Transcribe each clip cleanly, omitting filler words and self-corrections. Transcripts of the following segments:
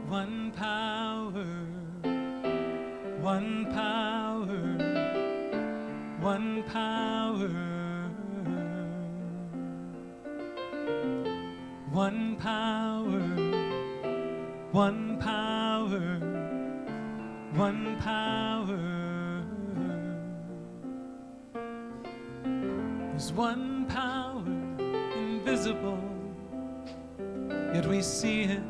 One power, one power, one power, one power, one power, one power. There's one power invisible, yet we see it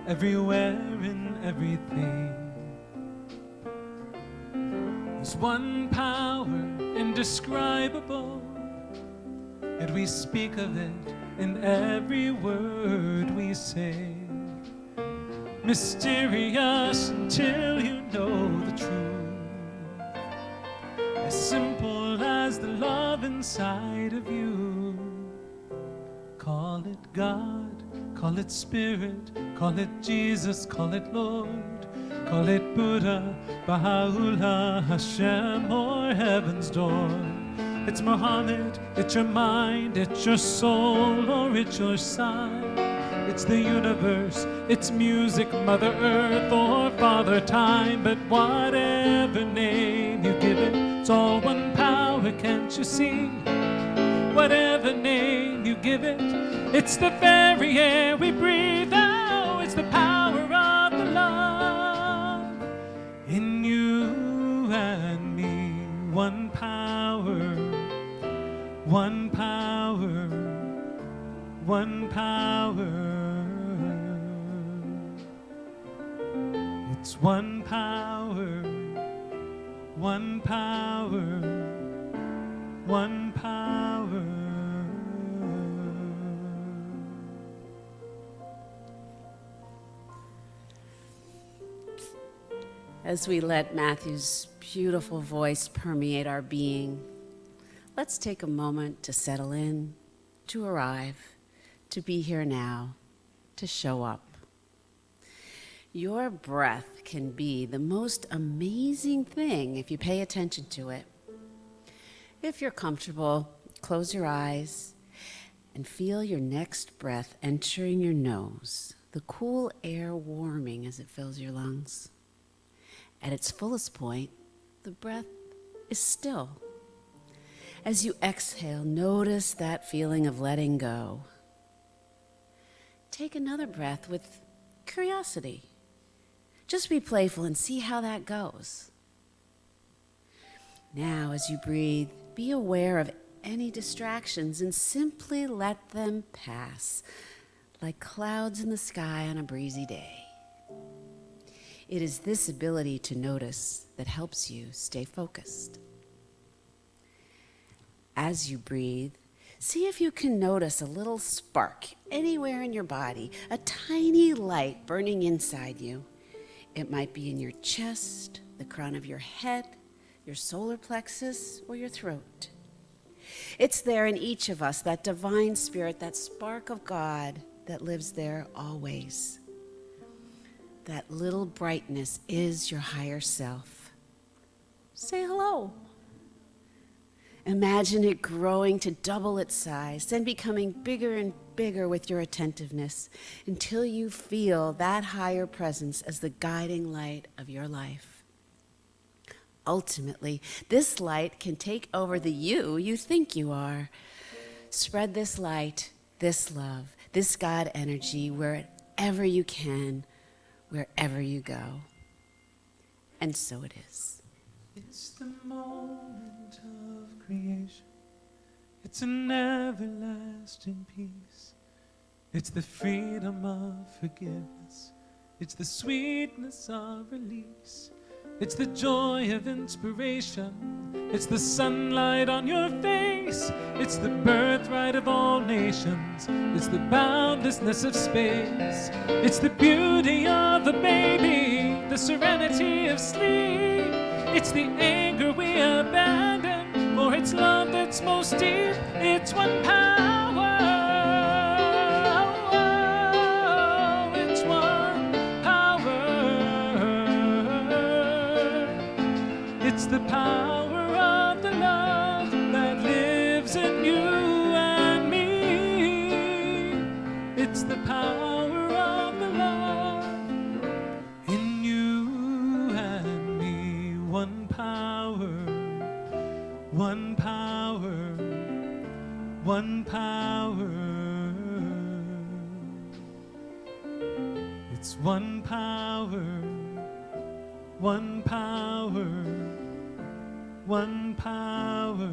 everywhere in everything. There's one power indescribable, yet we speak of it in every word we say. Mysterious until you know the truth, as simple as the love inside of you. Call it God, call it Spirit, call it Jesus, call it Lord, call it Buddha, Baha'u'llah, Hashem, or heaven's door. It's Muhammad, it's your mind, it's your soul, or it's your sign. It's the universe, it's music, Mother Earth, or Father Time. But whatever name you give it, it's all one power, can't you see? Whatever name you give it, it's the very air we breathe. Oh, it's the power of the love in you and me. One power, one power, one power. It's one power, one power, one power. As we let Matthew's beautiful voice permeate our being, let's take a moment to settle in, to arrive, to be here now, to show up. Your breath can be the most amazing thing if you pay attention to it. If you're comfortable, close your eyes and feel your next breath entering your nose, the cool air warming as it fills your lungs. At its fullest point, the breath is still. As you exhale, notice that feeling of letting go. Take another breath with curiosity. Just be playful and see how that goes. Now, as you breathe, be aware of any distractions and simply let them pass, like clouds in the sky on a breezy day. It is this ability to notice that helps you stay focused. As you breathe, see if you can notice a little spark anywhere in your body, a tiny light burning inside you. It might be in your chest, the crown of your head, your solar plexus, or your throat. It's there in each of us, that divine spirit, that spark of God that lives there always. That little brightness is your higher self. Say hello. Imagine it growing to double its size, then becoming bigger and bigger with your attentiveness until you feel that higher presence as the guiding light of your life. Ultimately, this light can take over the you think you are. Spread this light, this love, this God energy wherever you can, wherever you go. And so it is. It's the moment of creation. It's an everlasting peace. It's the freedom of forgiveness. It's the sweetness of release. It's the joy of inspiration. It's the sunlight on your face. It's the birthright of all nations. It's the boundlessness of space. It's the beauty of a baby, the serenity of sleep. It's the anger we abandon for its love that's most deep. It's one power. It's one power. It's the power of the love that lives in you and me. It's the power of the love power, one power, one power.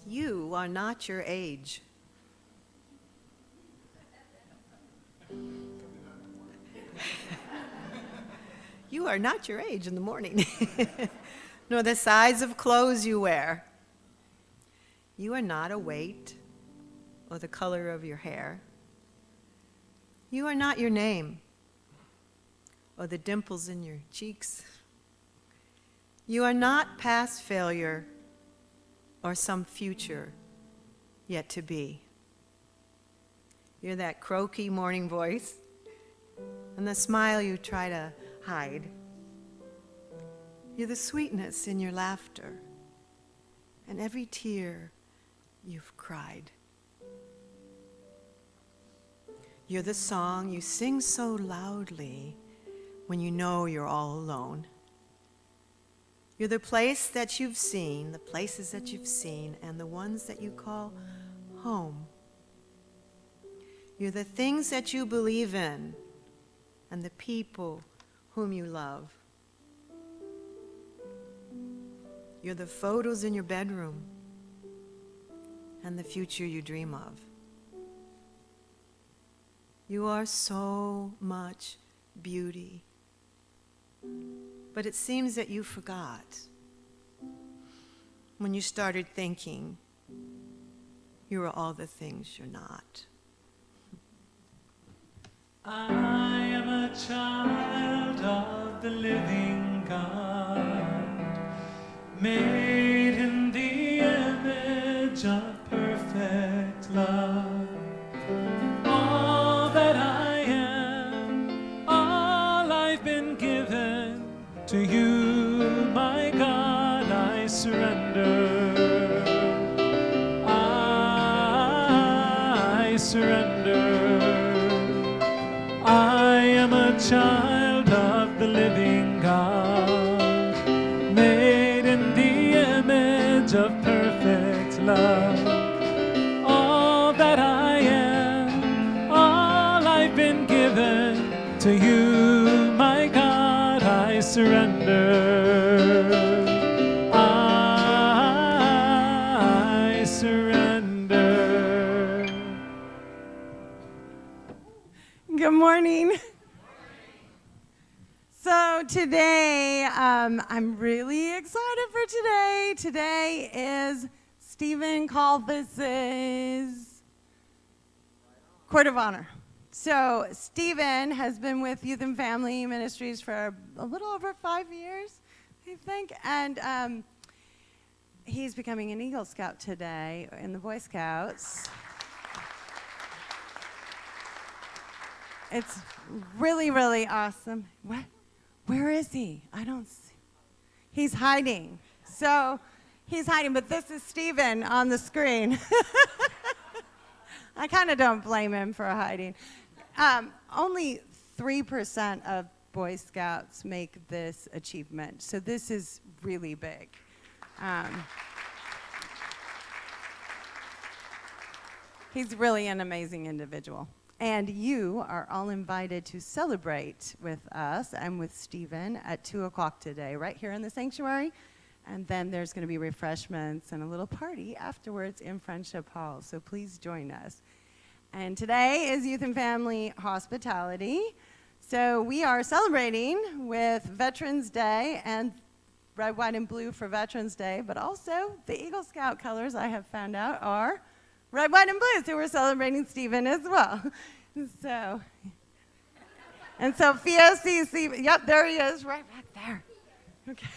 You are not your age. You are not your age in the morning, nor the size of clothes you wear. You are not a weight or the color of your hair. You are not your name or the dimples in your cheeks. You are not past failure or some future yet to be. You're that croaky morning voice and the smile you try to hide. You're the sweetness in your laughter and every tear you've cried. You're the song you sing so loudly when you know you're all alone. You're the place that you've seen, the places that you've seen, and the ones that you call home. You're the things that you believe in and the people whom you love. You're the photos in your bedroom and the future you dream of. You are so much beauty, but it seems that you forgot when you started thinking you were all the things you're not. I am a child of the living God, made in the image of perfect love. All that I am, all I've been given, to you, my God, I surrender. I surrender. I am a child of the living God, made in the image of perfect love. All that I am, all I've been given, to you, my God, I surrender. I surrender. Good morning. So today, I'm really excited for today. Today is Stephen Colfax's Court of Honor. So Stephen has been with Youth and Family Ministries for a little over 5 years, I think, and he's becoming an Eagle Scout today in the Boy Scouts. It's really, really awesome. What? Where is he? I don't see. He's hiding. So he's hiding, but this is Stephen on the screen. I kind of don't blame him for hiding. Only 3% of Boy Scouts make this achievement, so this is really big. He's really an amazing individual. And you are all invited to celebrate with us and with Stephen at 2 o'clock today, right here in the sanctuary. And then there's going to be refreshments and a little party afterwards in Friendship Hall. So please join us. And today is Youth and Family Hospitality. So we are celebrating with Veterans Day and red, white, and blue for Veterans Day. But also the Eagle Scout colors, I have found out, are red, white, and blue, so we're celebrating Stephen as well. So, and Sophia sees Stephen. Yep, there he is, right back there. Okay.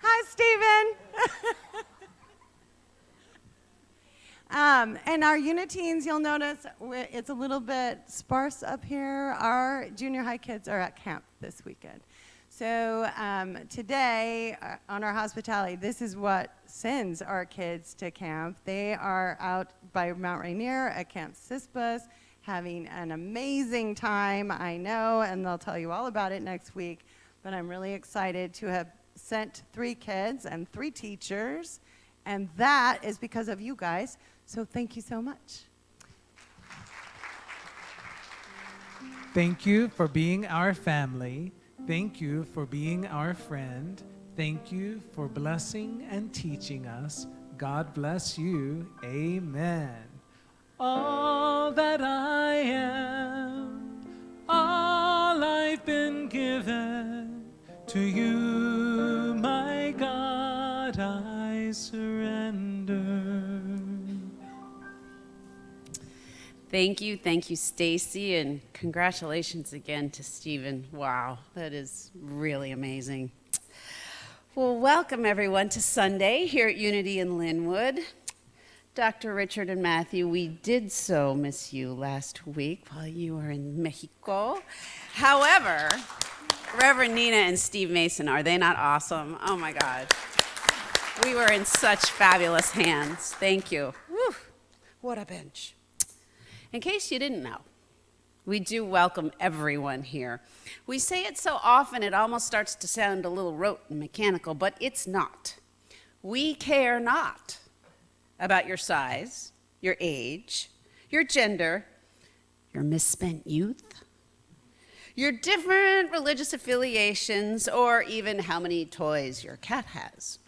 Hi, Stephen. And our unit teens, you'll notice it's a little bit sparse up here. Our junior high kids are at camp this weekend. So today, on our hospitality, this is what sends our kids to camp. They are out by Mount Rainier at Camp Sispus, having an amazing time, I know, and they'll tell you all about it next week. But I'm really excited to have sent 3 kids and 3 teachers, and that is because of you guys. So thank you so much. Thank you for being our family. Thank you for being our friend. Thank you for blessing and teaching us. God bless you. Amen. All that I am, all I've been given, to you, my God, I surrender. Thank you, Stacy, and congratulations again to Stephen. Wow, that is really amazing. Well, welcome everyone to Sunday here at Unity in Lynnwood. Dr. Richard and Matthew, we did so miss you last week while you were in Mexico. However, Reverend Nina and Steve Mason, are they not awesome? Oh my God. We were in such fabulous hands. Thank you. Whew, what a bench. In case you didn't know, we do welcome everyone here. We say it so often it almost starts to sound a little rote and mechanical, but it's not. We care not about your size, your age, your gender, your misspent youth, your different religious affiliations, or even how many toys your cat has.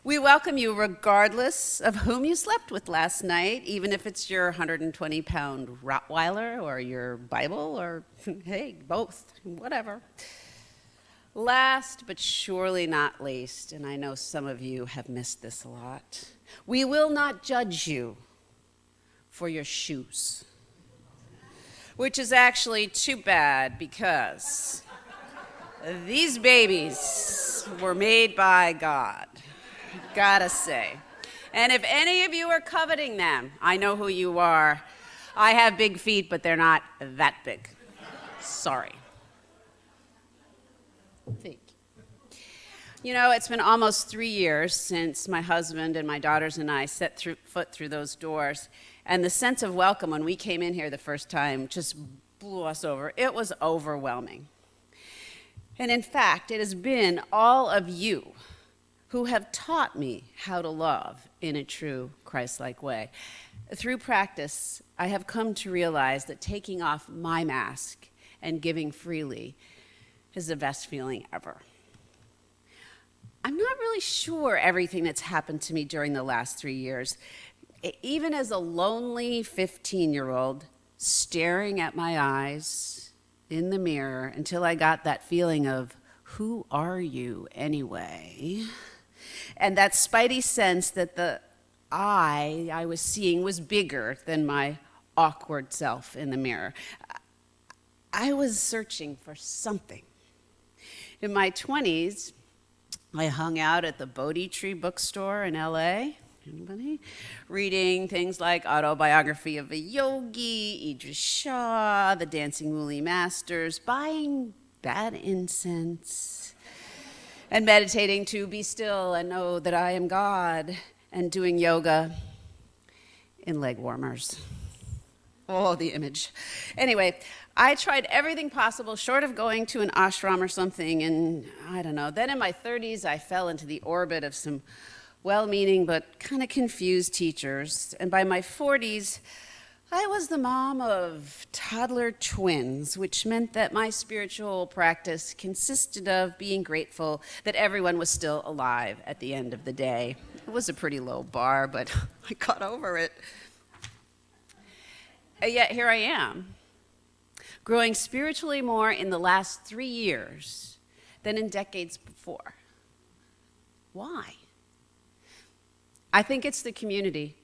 We welcome you regardless of whom you slept with last night, even if it's your 120-pound Rottweiler or your Bible or, hey, both, whatever. Last but surely not least, and I know some of you have missed this a lot, we will not judge you for your shoes, which is actually too bad because these babies were made by God. Gotta say. And if any of you are coveting them, I know who you are. I have big feet, but they're not that big. Sorry. Thank you. You know, it's been almost 3 years since my husband and my daughters and I set foot through those doors, and the sense of welcome when we came in here the first time just blew us over. It was overwhelming. And in fact, it has been all of you who have taught me how to love in a true Christ-like way. Through practice, I have come to realize that taking off my mask and giving freely is the best feeling ever. I'm not really sure everything that's happened to me during the last 3 years. Even as a lonely 15-year-old staring at my eyes in the mirror until I got that feeling of, who are you anyway? And that spidey sense that the I was seeing was bigger than my awkward self in the mirror. I was searching for something. In my 20s, I hung out at the Bodhi Tree bookstore in LA. Anybody? Reading things like Autobiography of a Yogi, Idris Shah, The Dancing Woolly Masters, buying bad incense, and meditating to be still and know that I am God, and doing yoga in leg warmers. Oh, the image. Anyway, I tried everything possible short of going to an ashram or something, and I don't know. Then in my 30s, I fell into the orbit of some well-meaning but kind of confused teachers. And by my 40s, I was the mom of toddler twins, which meant that my spiritual practice consisted of being grateful that everyone was still alive at the end of the day. It was a pretty low bar, but I got over it. And yet here I am, growing spiritually more in the last 3 years than in decades before. Why? I think it's the community.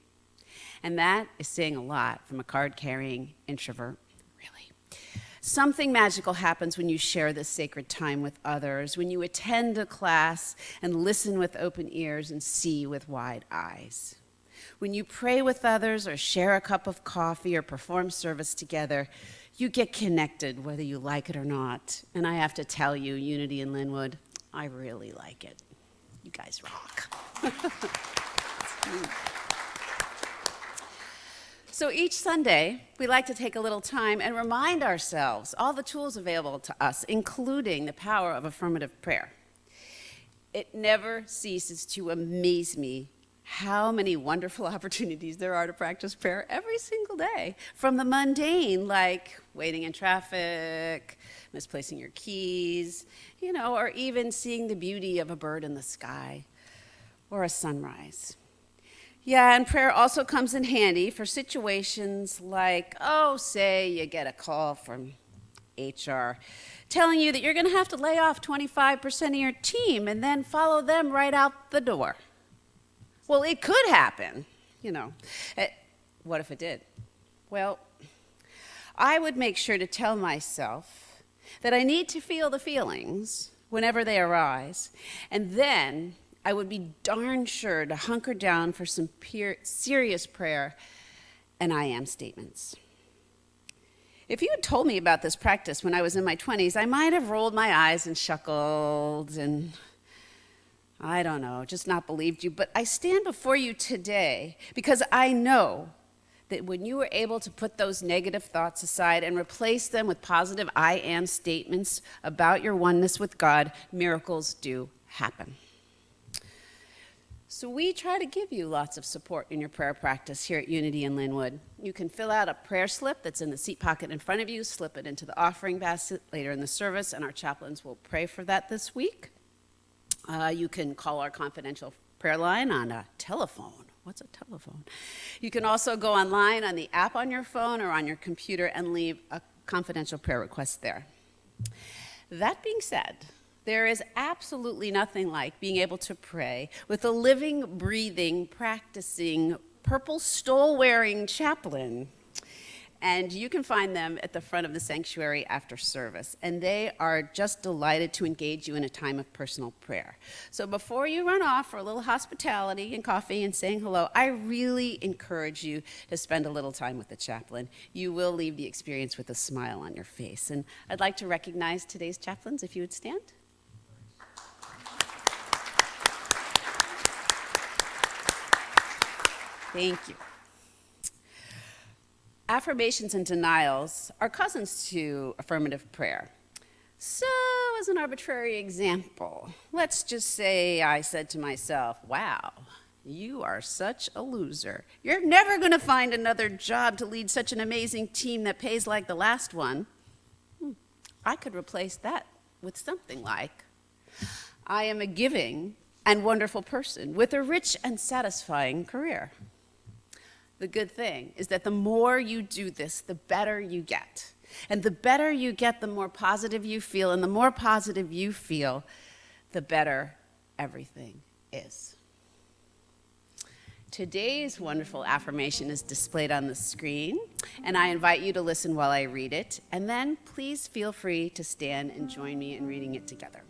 And that is saying a lot from a card-carrying introvert, really. Something magical happens when you share this sacred time with others, when you attend a class and listen with open ears and see with wide eyes. When you pray with others or share a cup of coffee or perform service together, you get connected whether you like it or not. And I have to tell you, Unity in Lynnwood, I really like it. You guys rock. So each Sunday, we like to take a little time and remind ourselves all the tools available to us, including the power of affirmative prayer. It never ceases to amaze me how many wonderful opportunities there are to practice prayer every single day. From the mundane, like waiting in traffic, misplacing your keys, or even seeing the beauty of a bird in the sky or a sunrise. Yeah, and prayer also comes in handy for situations like, say you get a call from HR telling you that you're going to have to lay off 25% of your team and then follow them right out the door. Well, it could happen, What if it did? Well, I would make sure to tell myself that I need to feel the feelings whenever they arise, and then I would be darn sure to hunker down for some serious prayer and I am statements. If you had told me about this practice when I was in my 20s, I might have rolled my eyes and chuckled and, I don't know, just not believed you. But I stand before you today because I know that when you were able to put those negative thoughts aside and replace them with positive I am statements about your oneness with God, miracles do happen. So we try to give you lots of support in your prayer practice here at Unity in Lynnwood. You can fill out a prayer slip that's in the seat pocket in front of you, slip it into the offering basket later in the service, and our chaplains will pray for that this week. You can call our confidential prayer line on a telephone. What's a telephone? You can also go online on the app on your phone or on your computer and leave a confidential prayer request there. That being said, there is absolutely nothing like being able to pray with a living, breathing, practicing, purple stole-wearing chaplain. And you can find them at the front of the sanctuary after service. And they are just delighted to engage you in a time of personal prayer. So before you run off for a little hospitality and coffee and saying hello, I really encourage you to spend a little time with the chaplain. You will leave the experience with a smile on your face. And I'd like to recognize today's chaplains, if you would stand. Thank you. Affirmations and denials are cousins to affirmative prayer. So, as an arbitrary example, let's just say I said to myself, wow, you are such a loser. You're never going to find another job to lead such an amazing team that pays like the last one. I could replace that with something like, I am a giving and wonderful person with a rich and satisfying career. The good thing is that the more you do this, the better you get. And the better you get, the more positive you feel. And the more positive you feel, the better everything is. Today's wonderful affirmation is displayed on the screen, and I invite you to listen while I read it. And then please feel free to stand and join me in reading it together.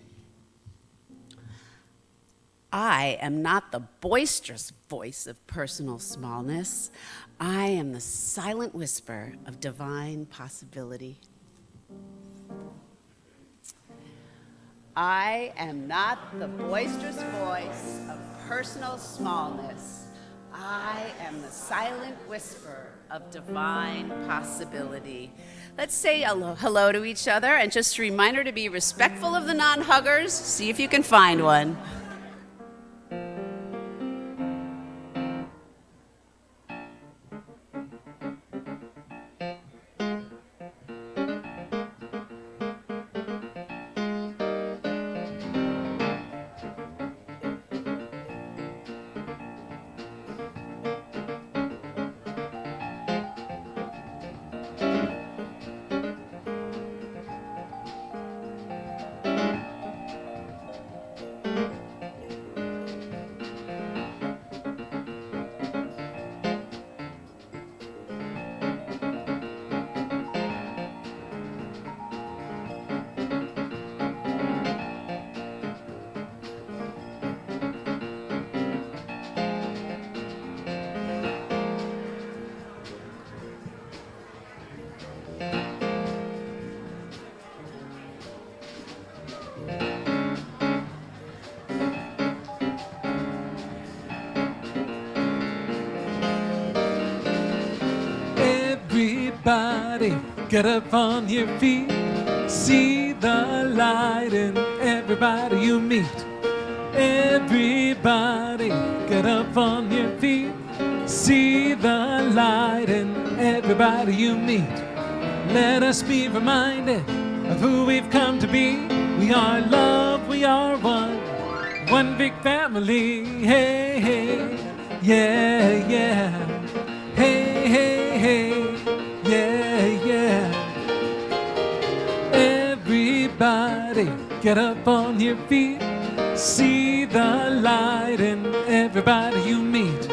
I am not the boisterous voice of personal smallness. I am the silent whisper of divine possibility. I am not the boisterous voice of personal smallness. I am the silent whisper of divine possibility. Let's say hello to each other, and just a reminder to be respectful of the non-huggers. See if you can find one. get up on your feet. See the light in everybody you meet. Everybody, get up on your feet. See the light in everybody you meet. Let us be reminded of who we've come to be. We are love, we are one big family. Hey, hey, yeah, yeah. Hey, hey, hey, yeah, yeah. Everybody, get up on your feet. See the light in everybody you meet.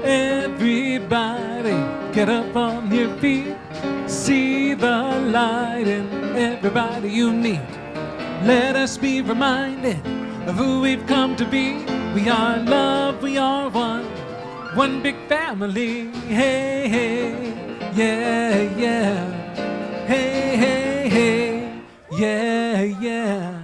Everybody, get up on your feet. See the light in everybody you meet. Let us be reminded of who we've come to be. We are love, we are one big family. Hey, hey, yeah, yeah. Hey, hey, hey, yeah, yeah.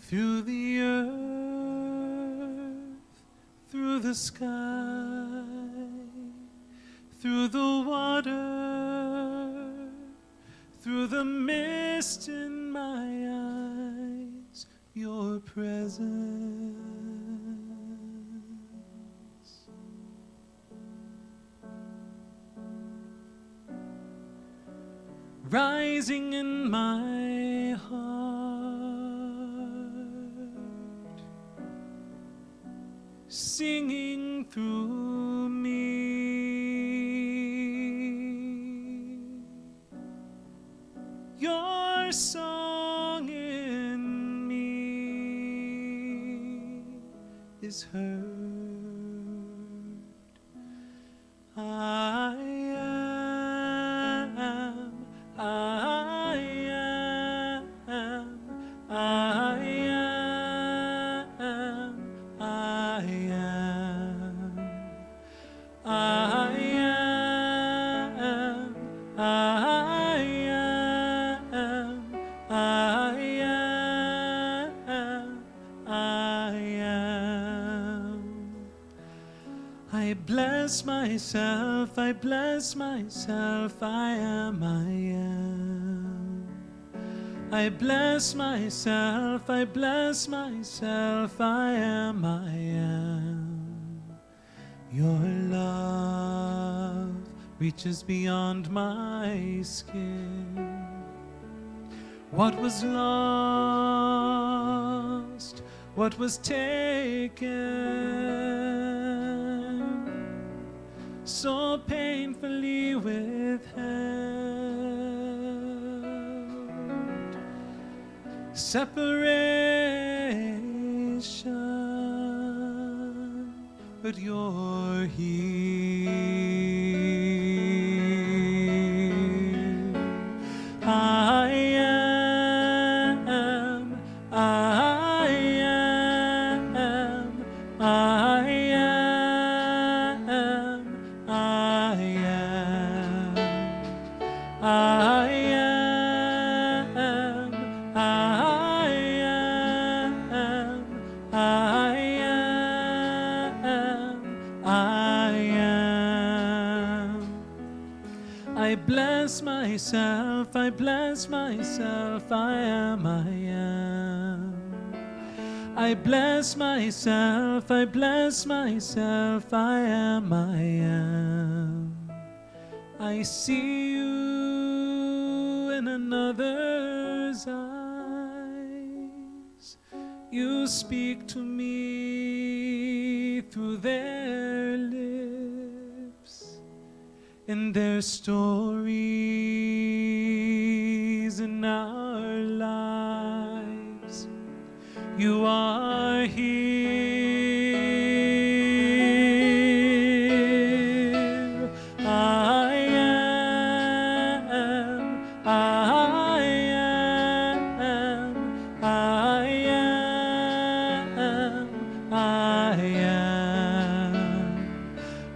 Through the earth, through the sky, through the water, through the mist in my eyes, your presence. Rising in my heart, singing through me. Your song in me is heard. I am, I am, I am, I am, I am, I am, I am, I am. I bless myself, I bless myself, I am, I am. I bless myself, I bless myself, I am, I am. Your love reaches beyond my skin. What was lost, what was taken, so painfully withheld. Separation, but you're here. I am, I am, I am, I am, I am, I am, I am, I am. I bless myself, I bless myself, I am, I am. I bless myself, I bless myself, I am, I am. I see you in another's eyes. You speak to me through their lips, in their stories, in our lives. You are here. I am, I am, I am, I am,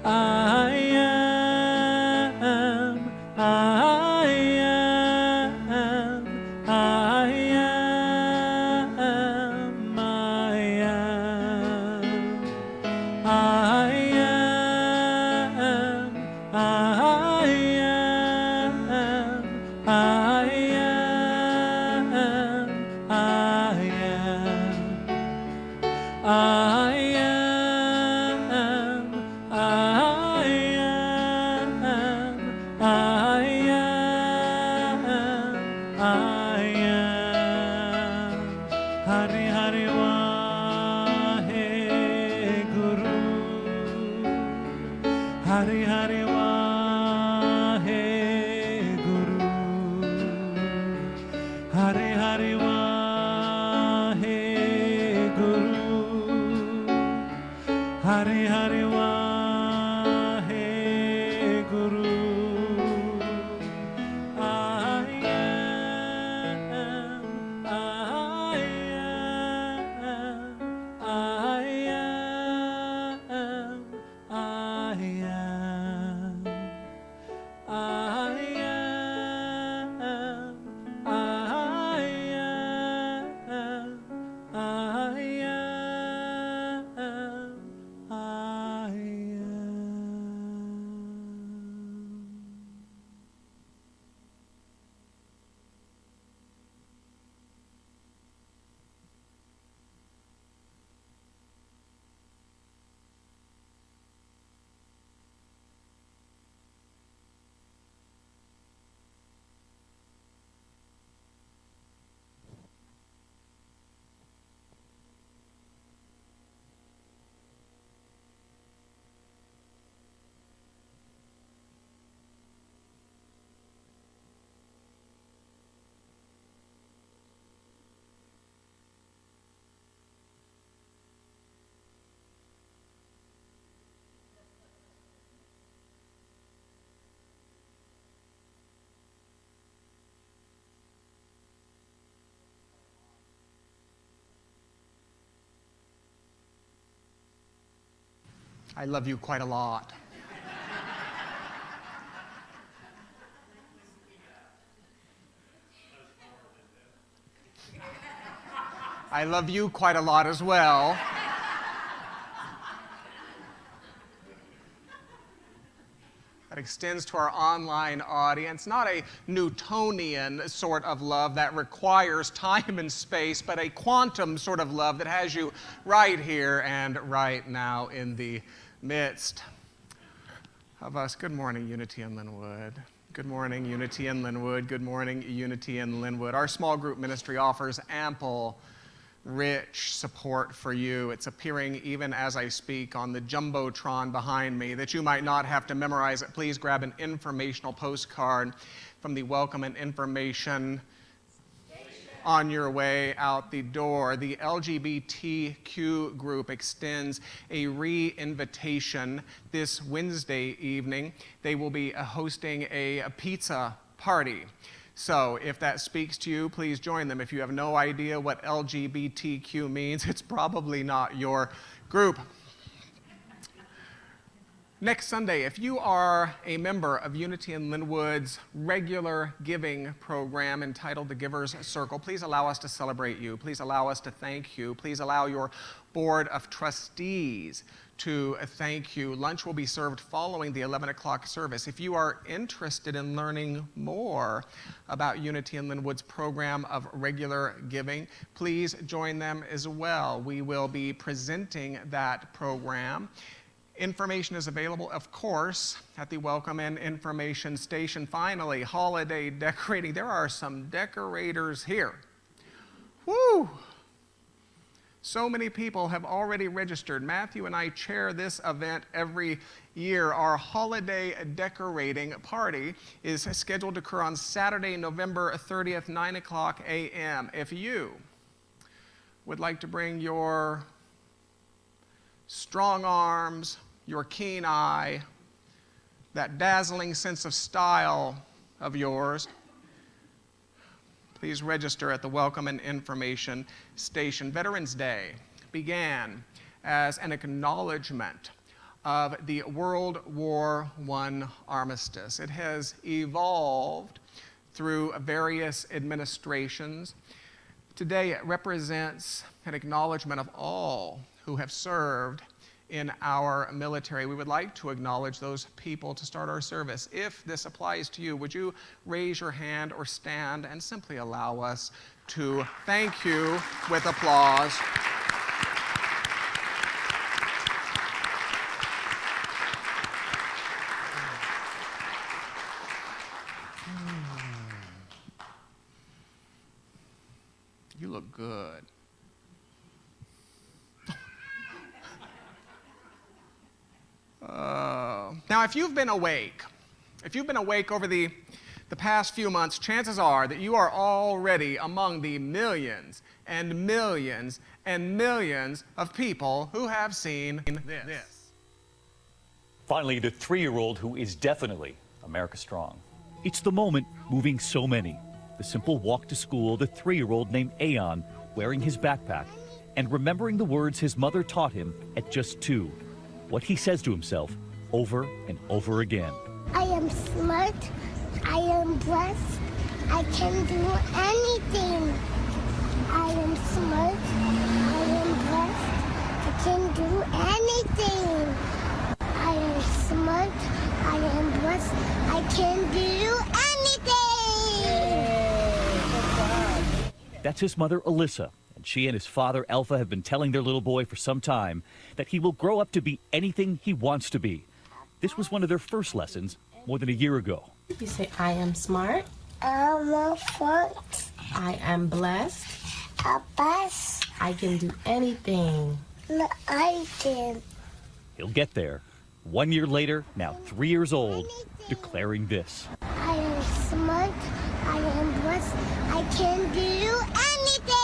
I am, I am, I am, Hari Hari Waheguru. Hari Hari Waheguru. Hari Hari Waheguru. I love you quite a lot. I love you quite a lot as well. That extends to our online audience, not a Newtonian sort of love that requires time and space, but a quantum sort of love that has you right here and right now in the midst of us. Good morning, Unity in Lynnwood. Good morning, Unity in Lynnwood. Good morning, Unity in Lynnwood. Our small group ministry offers ample, rich support for you. It's appearing even as I speak on the Jumbotron behind me, that you might not have to memorize it. Please grab an informational postcard from the Welcome and Information on your way out the door. The LGBTQ group extends a re-invitation this Wednesday evening. They will be hosting a pizza party. So if that speaks to you, please join them. If you have no idea what LGBTQ means, it's probably not your group. Next Sunday, if you are a member of Unity in Lynnwood's regular giving program entitled The Giver's Circle, please allow us to celebrate you. Please allow us to thank you. Please allow your board of trustees to thank you. Lunch will be served following the 11 o'clock service. If you are interested in learning more about Unity in Lynnwood's program of regular giving, please join them as well. We will be presenting that program. Information is available, of course, at the Welcome and Information Station. Finally, holiday decorating. There are some decorators here. Woo! So many people have already registered. Matthew and I chair this event every year. Our holiday decorating party is scheduled to occur on Saturday, November 30th, 9 o'clock a.m. If you would like to bring your strong arms, your keen eye, that dazzling sense of style of yours, please register at the Welcome and Information Station. Veterans Day began as an acknowledgement of the World War I armistice. It has evolved through various administrations. Today it represents an acknowledgement of all who have served in our military. We would like to acknowledge those people to start our service. If this applies to you, would you raise your hand or stand and simply allow us to thank you with applause. You look good. Now, if you've been awake over the past few months, chances are that you are already among the millions and millions and millions of people who have seen this. Finally, the 3-year-old who is definitely America Strong. It's the moment moving so many. The simple walk to school, the 3-year-old named Aeon wearing his backpack and remembering the words his mother taught him at just 2. What he says to himself over and over again. I am smart. I am blessed. I can do anything. I am smart. I am blessed. I can do anything. I am smart. I am blessed. I can do anything. That's his mother, Alyssa, and she and his father, Alpha, have been telling their little boy for some time that he will grow up to be anything he wants to be. This was one of their first lessons more than a year ago. You say, I am smart. I'm a foot. I am blessed. A bus. I can do anything. I can. He'll get there. 1 year later, now 3 years old, declaring this. I am smart. I am blessed. I can do anything.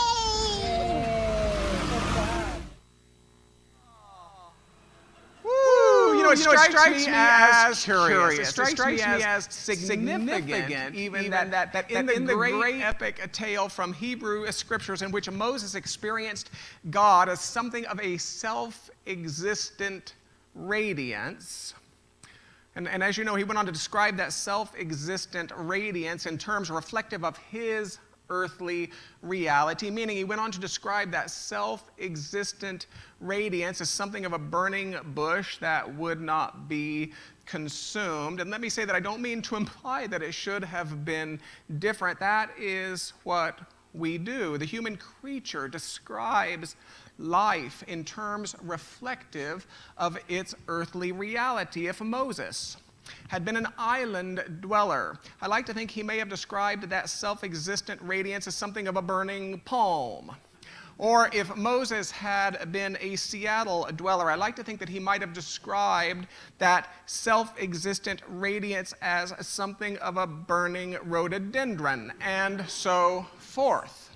Woo! You know, it strikes me as curious. It strikes me as significant, even that in the great epic tale from Hebrew scriptures in which Moses experienced God as something of a self-existent radiance. And as you know, he went on to describe that self-existent radiance in terms reflective of his earthly reality, meaning he went on to describe that self-existent radiance as something of a burning bush that would not be consumed. And let me say that I don't mean to imply that it should have been different. That is what we do. The human creature describes life in terms reflective of its earthly reality. If Moses had been an island dweller, I like to think he may have described that self-existent radiance as something of a burning palm. Or if Moses had been a Seattle dweller, I like to think that he might have described that self-existent radiance as something of a burning rhododendron, and so forth.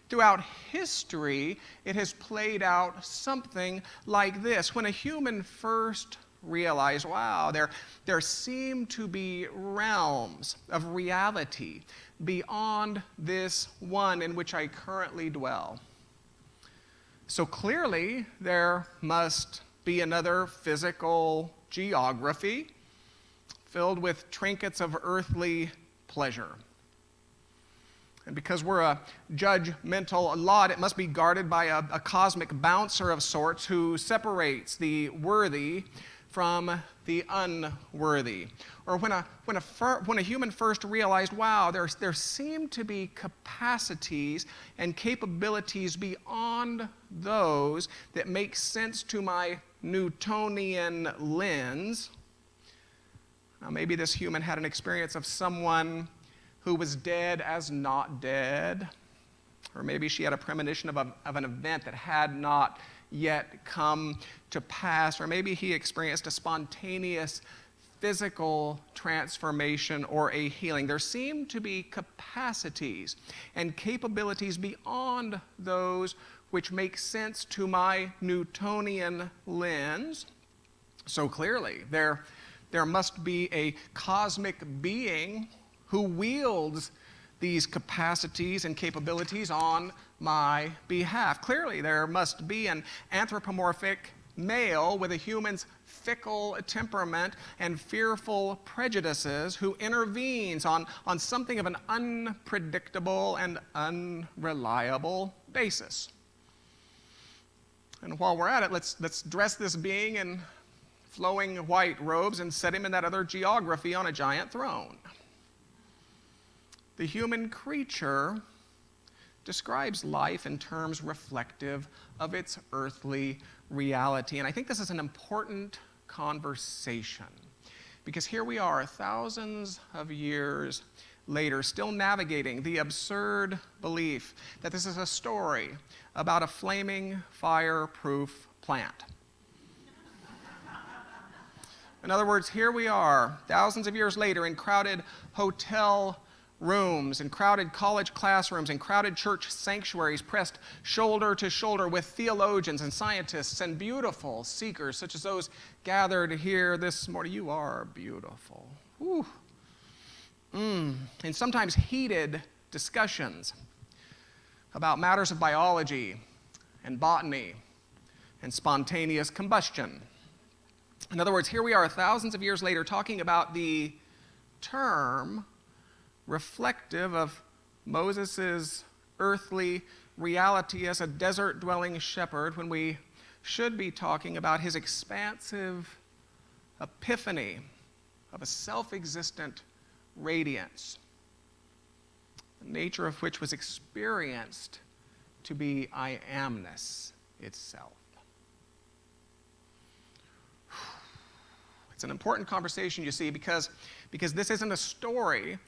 Throughout history, it has played out something like this. When a human first realized, wow, there seem to be realms of reality beyond this one in which I currently dwell. So clearly, there must be another physical geography filled with trinkets of earthly pleasure. And because we're a judgmental lot, it must be guarded by a cosmic bouncer of sorts who separates the worthy from the unworthy. Or when a human first realized, wow, there seem to be capacities and capabilities beyond those that make sense to my Newtonian lens. Now, maybe this human had an experience of someone who was dead as not dead. Or maybe she had a premonition of an event that had not yet come to pass. Or maybe he experienced a spontaneous physical transformation or a healing. There seem to be capacities and capabilities beyond those which make sense to my Newtonian lens. So clearly, there must be a cosmic being who wields these capacities and capabilities on my behalf. Clearly, there must be an anthropomorphic male with a human's fickle temperament and fearful prejudices who intervenes on something of an unpredictable and unreliable basis. And while we're at it, let's dress this being in flowing white robes and set him in that other geography on a giant throne. The human creature describes life in terms reflective of its earthly reality. And I think this is an important conversation because here we are thousands of years later still navigating the absurd belief that this is a story about a flaming fireproof plant. In other words, here we are, thousands of years later, in crowded hotel rooms, in crowded college classrooms, in crowded church sanctuaries, pressed shoulder to shoulder with theologians and scientists and beautiful seekers, such as those gathered here this morning. You are beautiful. Whew. And sometimes heated discussions about matters of biology and botany and spontaneous combustion. In other words, here we are thousands of years later talking about the term reflective of Moses' earthly reality as a desert-dwelling shepherd, when we should be talking about his expansive epiphany of a self-existent radiance, the nature of which was experienced to be I amness itself. It's an important conversation, you see, because this isn't a story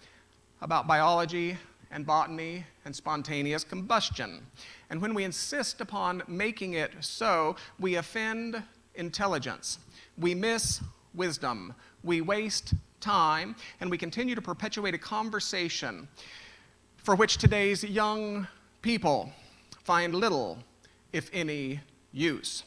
about biology and botany and spontaneous combustion. And when we insist upon making it so, we offend intelligence, we miss wisdom, we waste time, and we continue to perpetuate a conversation for which today's young people find little, if any, use.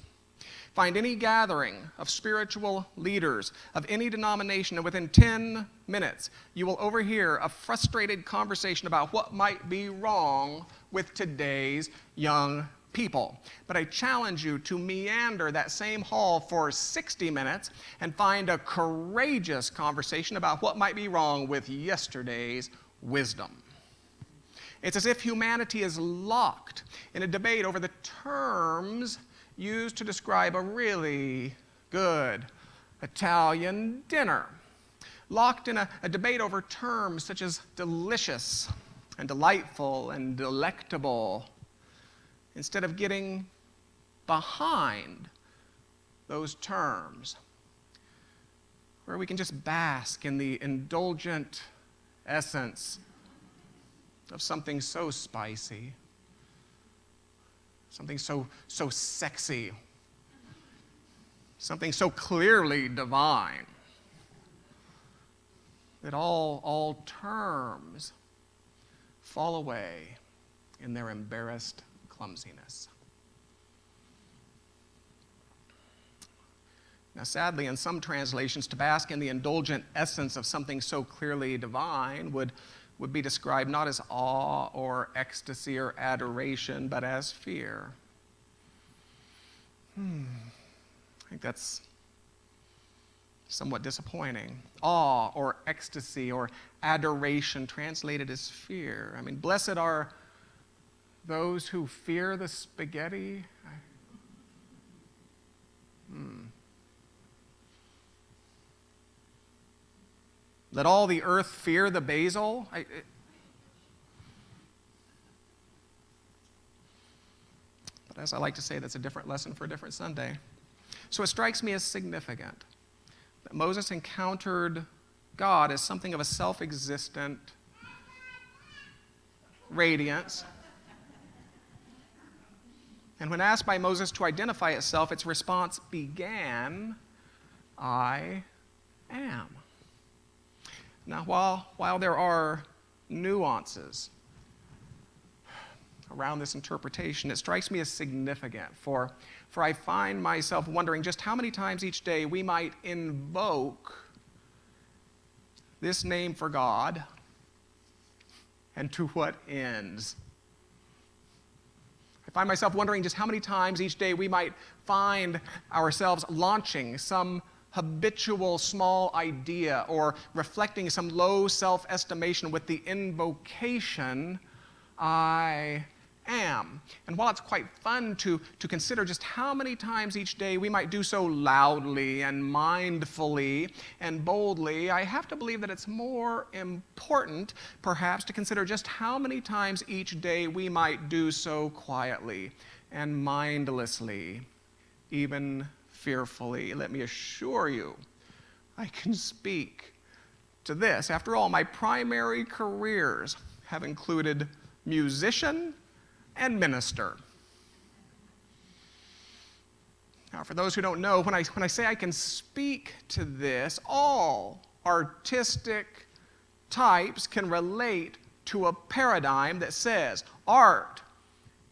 Find any gathering of spiritual leaders of any denomination, and within 10 minutes, you will overhear a frustrated conversation about what might be wrong with today's young people. But I challenge you to meander that same hall for 60 minutes and find a courageous conversation about what might be wrong with yesterday's wisdom. It's as if humanity is locked in a debate over the terms used to describe a really good Italian dinner. Locked in a debate over terms such as delicious and delightful and delectable, instead of getting behind those terms, where we can just bask in the indulgent essence of something so spicy, something so sexy, something so clearly divine, that all terms fall away in their embarrassed clumsiness. Now, sadly, in some translations, to bask in the indulgent essence of something so clearly divine would be described not as awe or ecstasy or adoration, but as fear. I think that's somewhat disappointing. Awe or ecstasy or adoration translated as fear. I mean, blessed are those who fear the spaghetti. Let all the earth fear the basil. But as I like to say, that's a different lesson for a different Sunday. So it strikes me as significant that Moses encountered God as something of a self-existent radiance. And when asked by Moses to identify itself, its response began, I am. Now, while there are nuances around this interpretation, it strikes me as significant, for I find myself wondering just how many times each day we might invoke this name for God, and to what ends. I find myself wondering just how many times each day we might find ourselves launching some habitual small idea or reflecting some low self-estimation with the invocation, I am. And while it's quite fun to consider just how many times each day we might do so loudly and mindfully and boldly, I have to believe that it's more important, perhaps, to consider just how many times each day we might do so quietly and mindlessly, even fearfully. Let me assure you, I can speak to this. After all, my primary careers have included musician and minister. Now, for those who don't know, when I say I can speak to this, all artistic types can relate to a paradigm that says art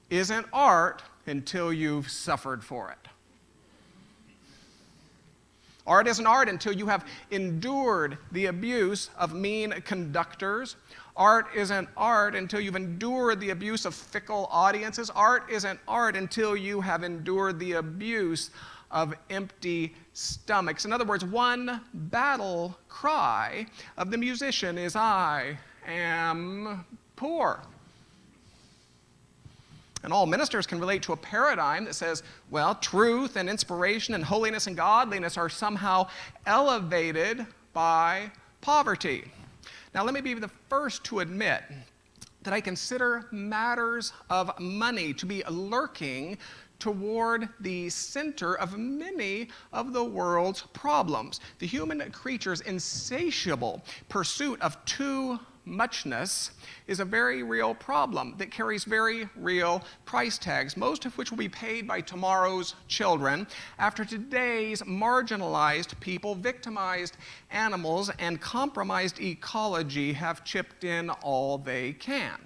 isn't art until you've suffered for it. Art isn't art until you have endured the abuse of mean conductors. Art isn't art until you've endured the abuse of fickle audiences. Art isn't art until you have endured the abuse of empty stomachs. In other words, one battle cry of the musician is, "I am poor." And all ministers can relate to a paradigm that says, well, truth and inspiration and holiness and godliness are somehow elevated by poverty. Now, let me be the first to admit that I consider matters of money to be lurking toward the center of many of the world's problems. The human creature's insatiable pursuit of too muchness is a very real problem that carries very real price tags, most of which will be paid by tomorrow's children after today's marginalized people, victimized animals, and compromised ecology have chipped in all they can.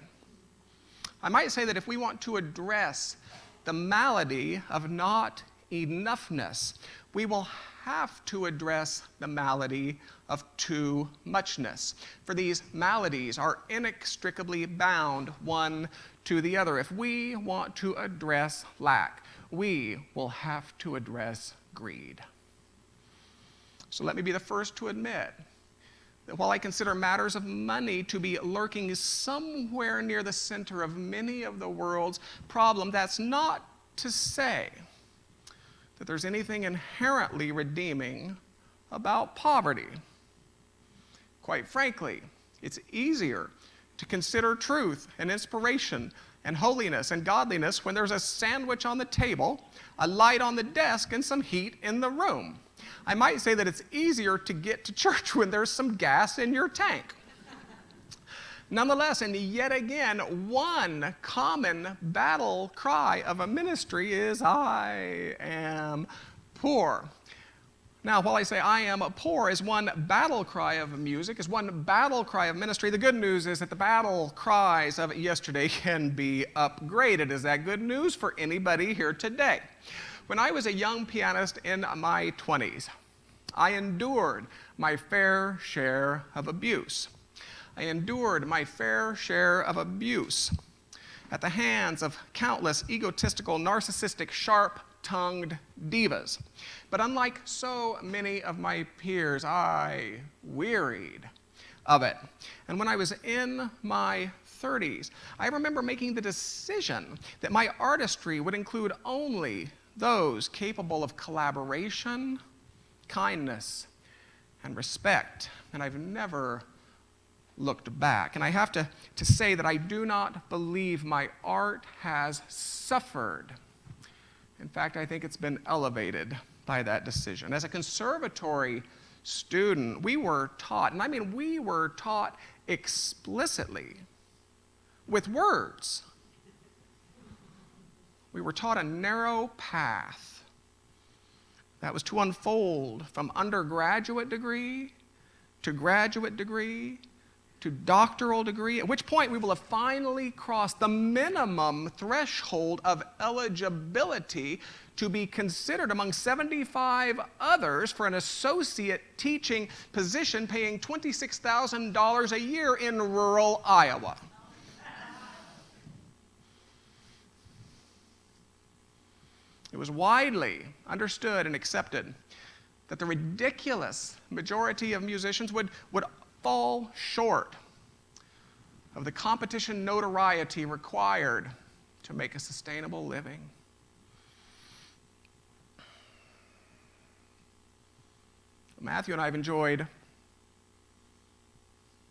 I might say that if we want to address the malady of not enoughness, we will have to address the malady of too muchness. For these maladies are inextricably bound one to the other. If we want to address lack, we will have to address greed. So let me be the first to admit that while I consider matters of money to be lurking somewhere near the center of many of the world's problems, that's not to say that there's anything inherently redeeming about poverty. Quite frankly, it's easier to consider truth and inspiration and holiness and godliness when there's a sandwich on the table, a light on the desk, and some heat in the room. I might say that it's easier to get to church when there's some gas in your tank. Nonetheless, and yet again, one common battle cry of a ministry is, "I am poor." Now, while I say "I am poor" is one battle cry of music, is one battle cry of ministry, the good news is that the battle cries of yesterday can be upgraded. Is that good news for anybody here today? When I was a young pianist in my 20s, I endured my fair share of abuse. I endured my fair share of abuse at the hands of countless egotistical, narcissistic, sharp-tongued divas. But unlike so many of my peers, I wearied of it. And when I was in my 30s, I remember making the decision that my artistry would include only those capable of collaboration, kindness, and respect. And I've never looked back. And I have to say that I do not believe my art has suffered. In fact, I think it's been elevated by that decision. As a conservatory student, we were taught, and I mean we were taught explicitly with words. We were taught a narrow path that was to unfold from undergraduate degree to graduate degree to doctoral degree, at which point we will have finally crossed the minimum threshold of eligibility to be considered among 75 others for an associate teaching position paying $26,000 a year in rural Iowa. It was widely understood and accepted that the ridiculous majority of musicians would fall short of the competition notoriety required to make a sustainable living. Matthew and I have enjoyed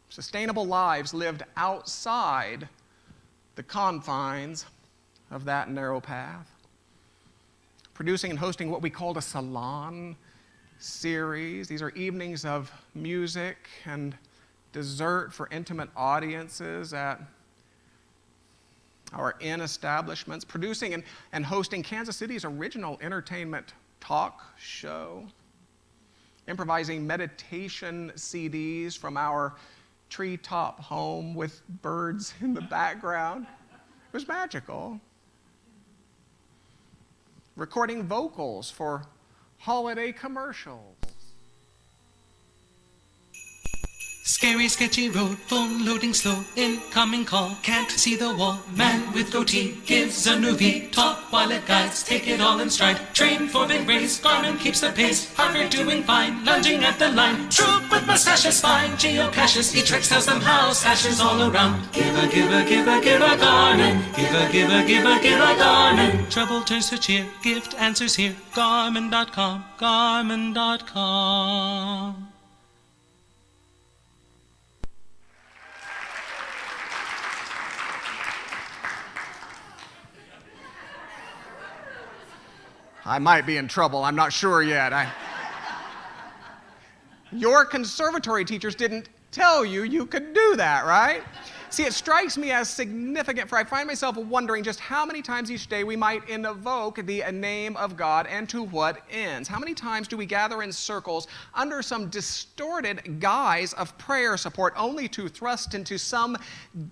sustainable lives lived outside the confines of that narrow path, producing and hosting what we called a salon series. These are evenings of music and dessert for intimate audiences at our inn establishments, producing and hosting Kansas City's original entertainment talk show, improvising meditation CDs from our treetop home with birds in the background. It was magical. Recording vocals for holiday commercials. Scary, sketchy road, phone loading slow, incoming call, can't see the wall. Man with goatee gives a new V, top while it guides, take it all in stride. Train for big race, Garmin keeps the pace, Harvard doing fine, lunging at the line. Troop with mustaches fine, geocaches, E-Trex tells them how, sashes all around. Give a Garmin, give a Garmin. Trouble turns to cheer, gift answers here, Garmin.com, Garmin.com. I might be in trouble. I'm not sure yet. Your conservatory teachers didn't tell you you could do that, right? See, it strikes me as significant, for I find myself wondering just how many times each day we might invoke the name of God and to what ends. How many times do we gather in circles under some distorted guise of prayer support only to thrust into some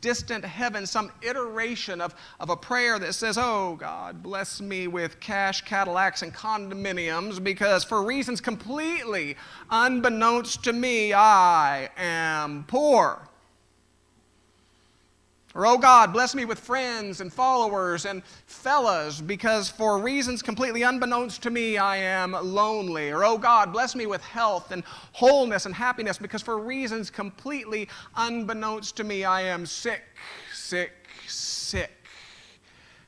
distant heaven, some iteration of a prayer that says, oh, God, bless me with cash, Cadillacs, and condominiums because for reasons completely unbeknownst to me, I am poor. Or, oh God, bless me with friends and followers and fellas because for reasons completely unbeknownst to me, I am lonely. Or, oh God, bless me with health and wholeness and happiness because for reasons completely unbeknownst to me, I am sick.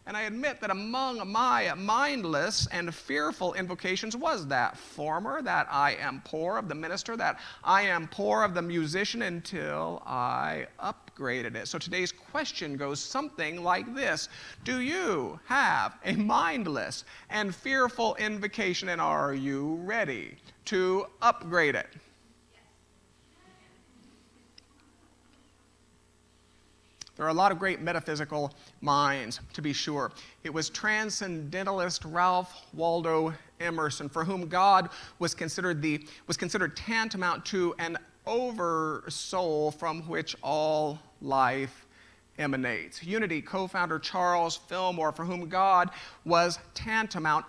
And I admit that among my mindless and fearful invocations was that former, that I am poor of the minister, that I am poor of the musician until I upgraded it. So today's question goes something like this. Do you have a mindless and fearful invocation, and are you ready to upgrade it? There are a lot of great metaphysical minds, to be sure. It was transcendentalist Ralph Waldo Emerson, for whom God was considered tantamount to an oversoul from which all life emanates. Unity co-founder Charles Fillmore, for whom God is tantamount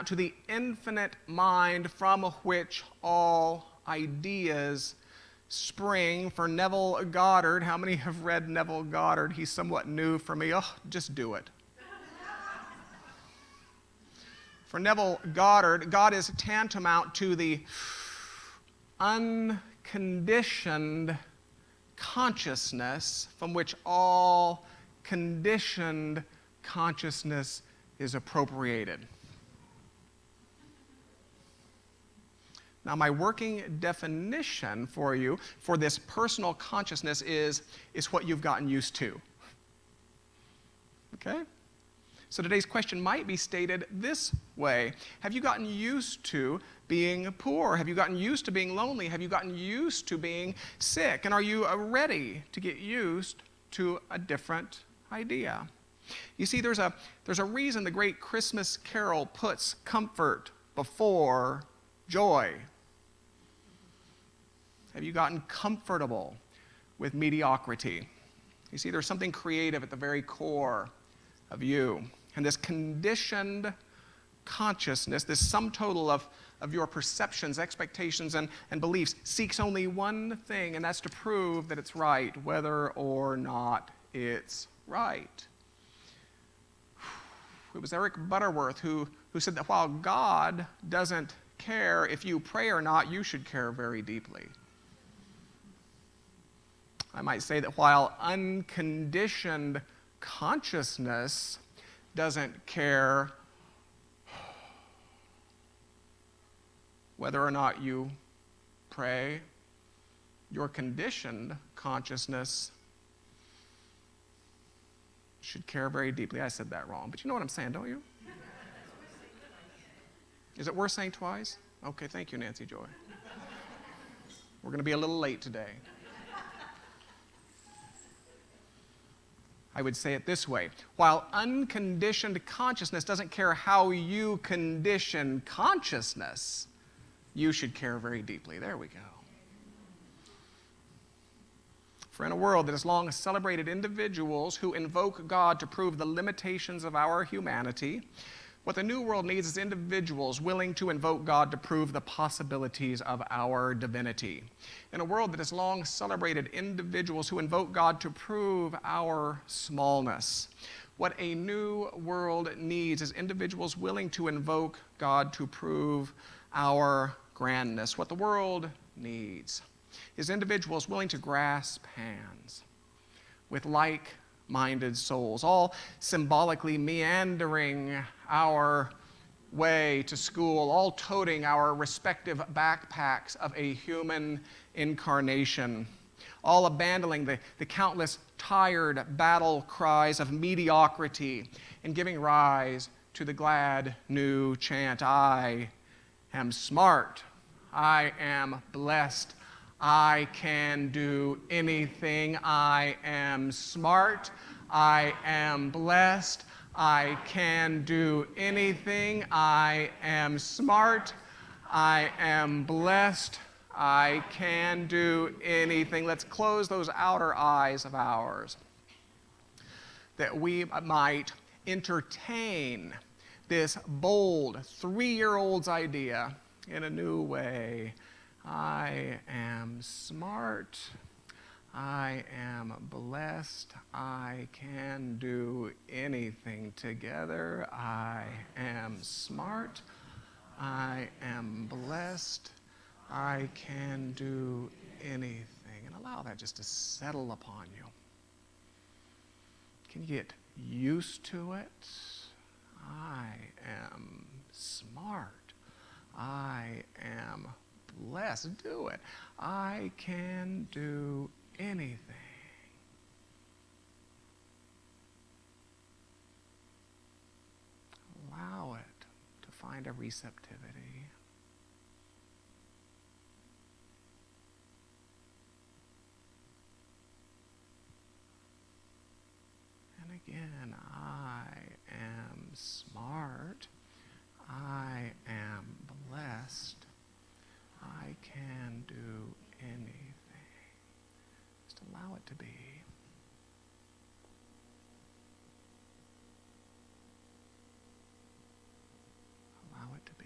to the infinite mind from which all ideas spring. For Neville Goddard, how many have read Neville Goddard? He's somewhat new for me. Oh, just do it. For Neville Goddard, God is tantamount to the unconditioned consciousness from which all conditioned consciousness is appropriated. Now, my working definition for you for this personal consciousness is what you've gotten used to. Okay? So today's question might be stated this way. Have you gotten used to being poor? Have you gotten used to being lonely? Have you gotten used to being sick? And are you ready to get used to a different idea? You see, there's a reason the great Christmas carol puts comfort before joy. Have you gotten comfortable with mediocrity? You see, there's something creative at the very core of you. And this conditioned consciousness, this sum total of your perceptions, expectations, and beliefs seeks only one thing, and that's to prove that it's right, whether or not it's right. It was Eric Butterworth who said that while God doesn't care if you pray or not, you should care very deeply. I might say that while unconditioned consciousness doesn't care whether or not you pray, your conditioned consciousness should care very deeply. I said that wrong, but you know what I'm saying, don't you? Is it worth saying twice? Okay, thank you, Nancy Joy. We're going to be a little late today. I would say it this way. While unconditioned consciousness doesn't care how you condition consciousness, you should care very deeply. There we go. For in a world that has long celebrated individuals who invoke God to prove the limitations of our humanity, what the new world needs is individuals willing to invoke God to prove the possibilities of our divinity. In a world that has long celebrated individuals who invoke God to prove our smallness, what a new world needs is individuals willing to invoke God to prove our grandness. What the world needs is individuals willing to grasp hands with like-minded souls, all symbolically meandering our way to school, all toting our respective backpacks of a human incarnation, all abandoning the countless tired battle cries of mediocrity and giving rise to the glad new chant, I am smart, I am blessed, I can do anything, I am smart, I am blessed, I can do anything, I am smart, I am blessed, I can do anything. Let's close those outer eyes of ours that we might entertain this bold 3-year-old's idea in a new way. I am smart, I am blessed, I can do anything together. I am smart, I am blessed, I can do anything. And allow that just to settle upon you. Can you get used to it? I am smart, I am blessed. Do it. I can do anything. Allow it to find a receptivity. And again, I am smart. I am blessed. I can do anything. Just allow it to be. Allow it to be.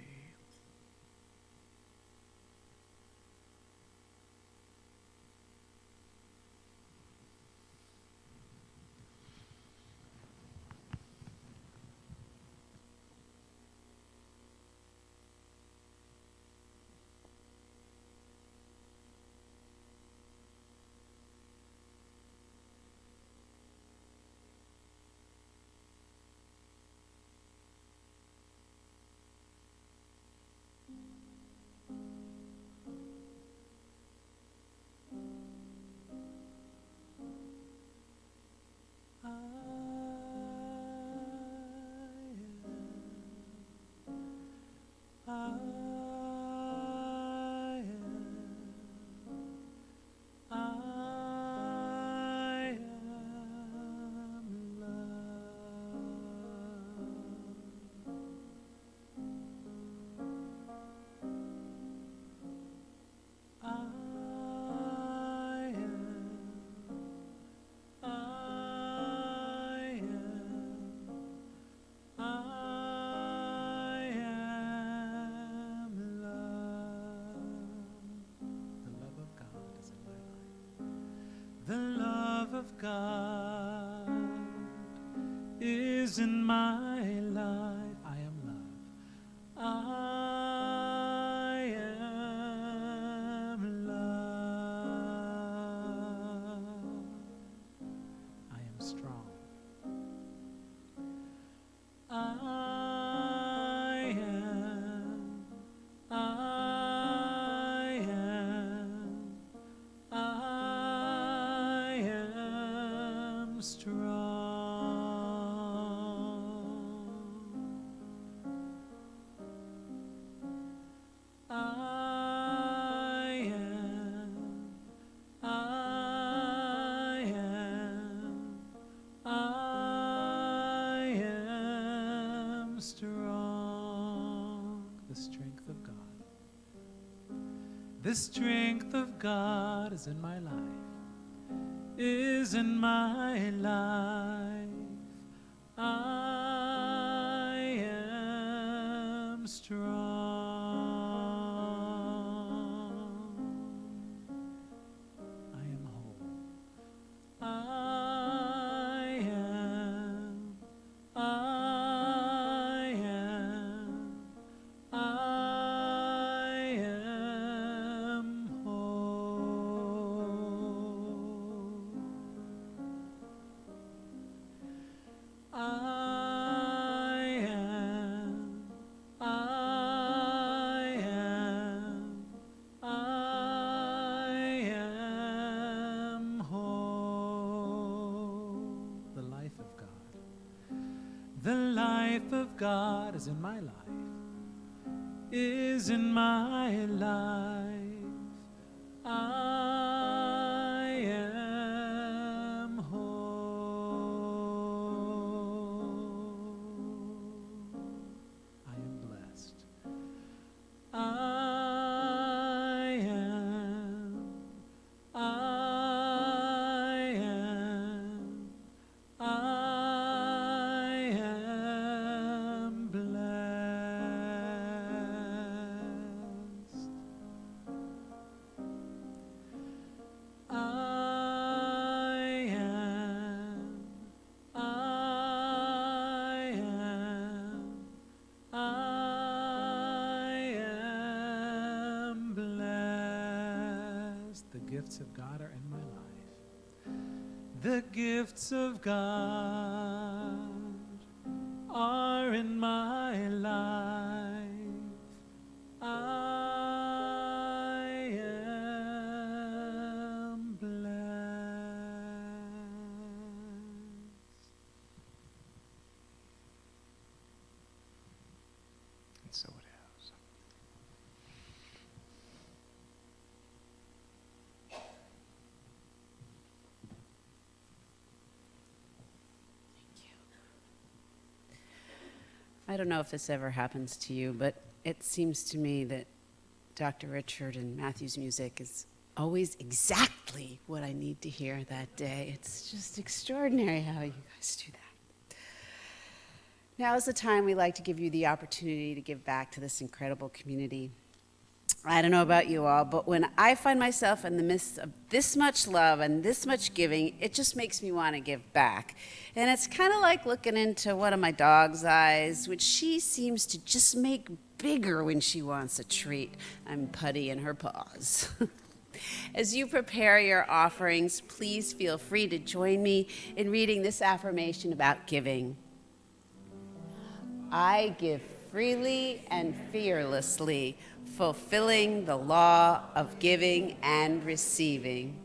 God is in my life. I am love. I am love. I am strong. I am. I am. I am strong. I am. I am. I The strength of God is in my life, is in my life. I am strong. I am whole. I am The life of God is in my life, is in my life. I am whole. I am blessed. I am blessed. The gifts of God are in my life. The gifts of God are in my life. I am blessed. And so it is. I don't know if this ever happens to you, but it seems to me that Dr. Richard and Matthew's music is always exactly what I need to hear that day. It's just extraordinary how you guys do that. Now is the time we like to give you the opportunity to give back to this incredible community. I don't know about you all, but when I find myself in the midst of this much love and this much giving, it just makes me want to give back. And it's kind of like looking into one of my dog's eyes, which she seems to just make bigger when she wants a treat. I'm putty in her paws. As you prepare your offerings, please feel free to join me in reading this affirmation about giving. I give freely and fearlessly, fulfilling the law of giving and receiving.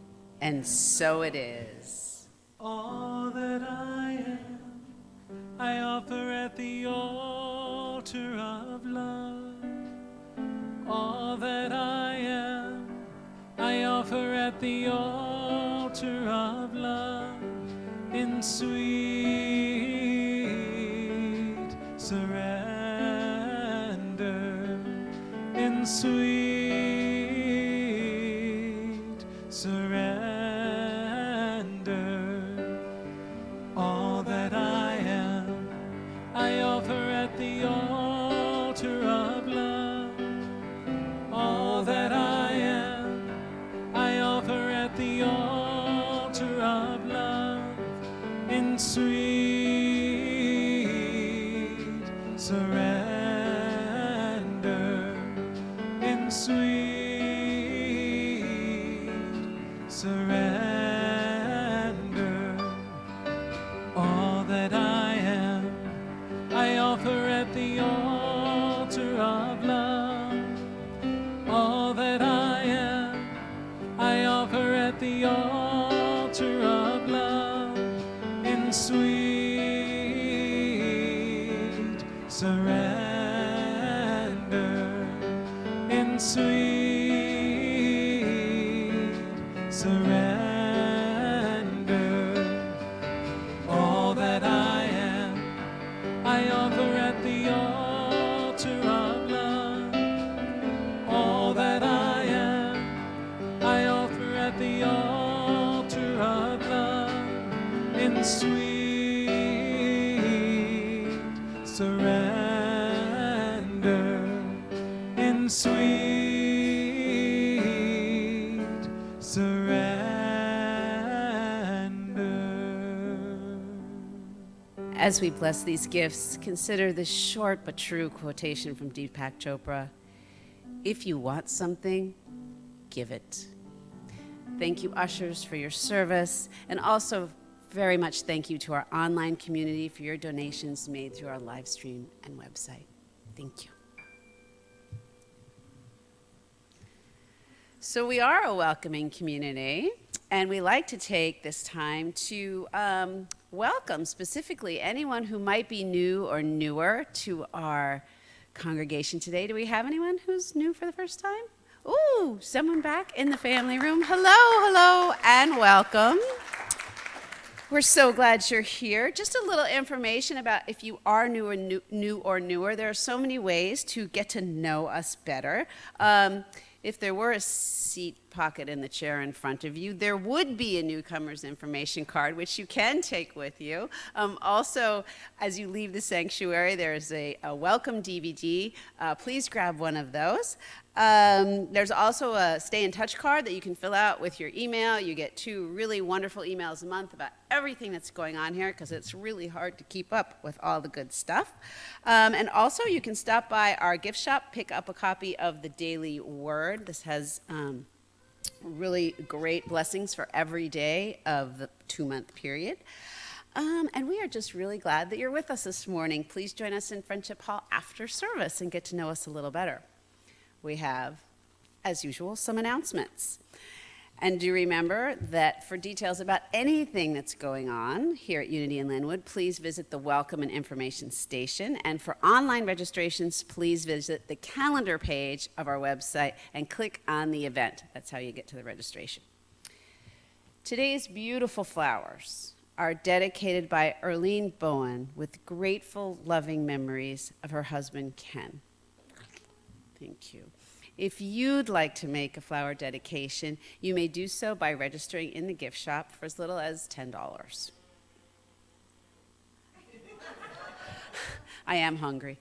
And so it is. All that I am, I offer at the altar of love. All that I am, I offer at the altar of love in sweet surrender. In sweet surrender, all that I am, I offer at the altar of love. All that I am, I offer at the altar of love in sweet surrender. Sweet surrender, all that I am, I offer at the altar of love. All that I am, I offer at the altar of love in sweet surrender. Sweet surrender, all that I am, I offer at the altar of love. All that I am, As we bless these gifts, consider this short but true quotation from Deepak Chopra. If you want something, give it. Thank you, ushers, for your service, and also very much thank you to our online community for your donations made through our live stream and website. Thank you. So we are a welcoming community, and we like to take this time to welcome specifically anyone who might be new or newer to our congregation today. Do we have anyone who's new for the first time? Ooh, someone back in the family room. Hello, and welcome. We're so glad you're here. Just a little information about if you are new or newer. There are so many ways to get to know us better. If there were a seat pocket in the chair in front of you, there would be a newcomer's information card, which you can take with you. Also, as you leave the sanctuary, there's a welcome DVD. Please grab one of those. There's also a stay in touch card that you can fill out with your email. You get 2 really wonderful emails a month about everything that's going on here, because it's really hard to keep up with all the good stuff. And also you can stop by our gift shop, pick up a copy of the Daily Word. This has really great blessings for every day of the 2-month period. And we are just really glad that you're with us this morning. Please join us in Friendship Hall after service and get to know us a little better. We have, as usual, some announcements. And do remember that for details about anything that's going on here at Unity in Lynnwood, please visit the Welcome and Information Station. And for online registrations, please visit the calendar page of our website and click on the event. That's how you get to the registration. Today's beautiful flowers are dedicated by Erlene Bowen with grateful, loving memories of her husband, Ken. Thank you. If you'd like to make a flower dedication, you may do so by registering in the gift shop for as little as $10. I am hungry.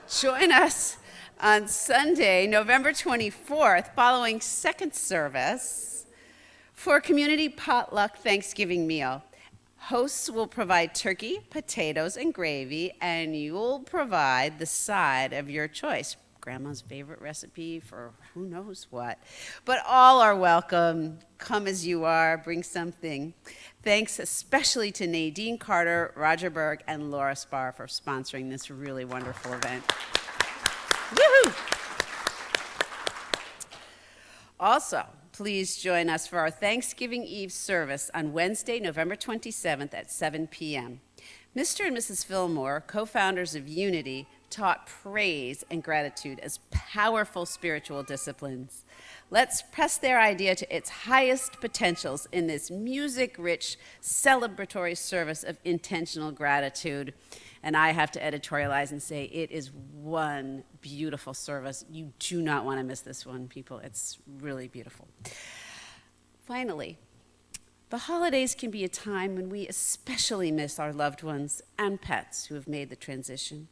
Join us on Sunday, November 24th, following second service, for a community potluck Thanksgiving meal. Hosts will provide turkey, potatoes, and gravy, and you'll provide the side of your choice. Grandma's favorite recipe for who knows what. But all are welcome. Come as you are. Bring something. Thanks especially to Nadine Carter, Roger Berg, and Laura Spar for sponsoring this really wonderful event. Woohoo! Also, please join us for our Thanksgiving Eve service on Wednesday, November 27th at 7 p.m. Mr. and Mrs. Fillmore, co-founders of Unity, taught praise and gratitude as powerful spiritual disciplines. Let's press their idea to its highest potentials in this music-rich, celebratory service of intentional gratitude. And I have to editorialize and say it is one beautiful service. You do not want to miss this one, people. It's really beautiful. Finally, the holidays can be a time when we especially miss our loved ones and pets who have made the transition.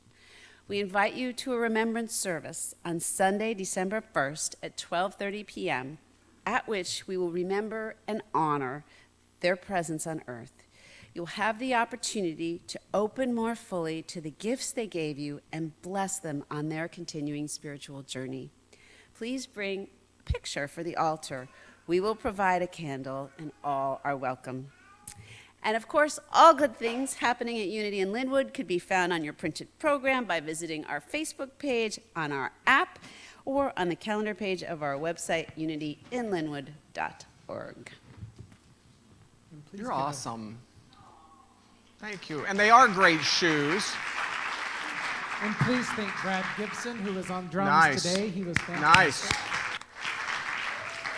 We invite you to a remembrance service on Sunday, December 1st at 12:30 p.m., at which we will remember and honor their presence on earth. You'll have the opportunity to open more fully to the gifts they gave you and bless them on their continuing spiritual journey. Please bring a picture for the altar. We will provide a candle, and all are welcome. And of course, all good things happening at Unity in Lynnwood could be found on your printed program by visiting our Facebook page, on our app, or on the calendar page of our website, unityinlynnwood.org. You're awesome. Thank you. And they are great shoes. And please thank Brad Gibson, who was on drums Nice. today. He was fantastic. Nice.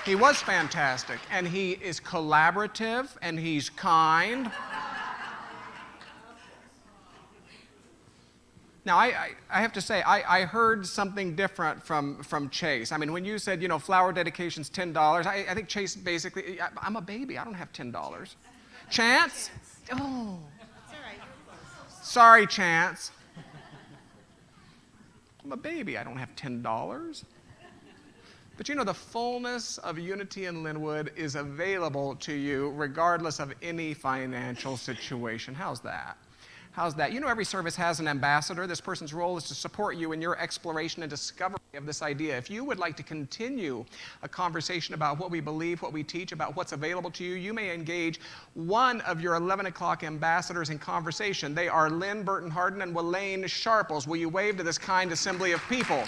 He was fantastic. And he is collaborative, and he's kind. Now, I have to say, I heard something different from Chase. I mean, when you said, flower dedication's $10, I think Chase basically, I'm a baby. I don't have $10. Chance? Oh. Sorry, Chance. I'm a baby. I don't have $10. But you know, the fullness of unity in Lynnwood is available to you regardless of any financial situation. How's that? How's that? You know, every service has an ambassador. This person's role is to support you in your exploration and discovery of this idea. If you would like to continue a conversation about what we believe, what we teach, about what's available to you, you may engage one of your 11 o'clock ambassadors in conversation. They are Lynn Burton Harden and Welaine Sharples. Will you wave to this kind assembly of people?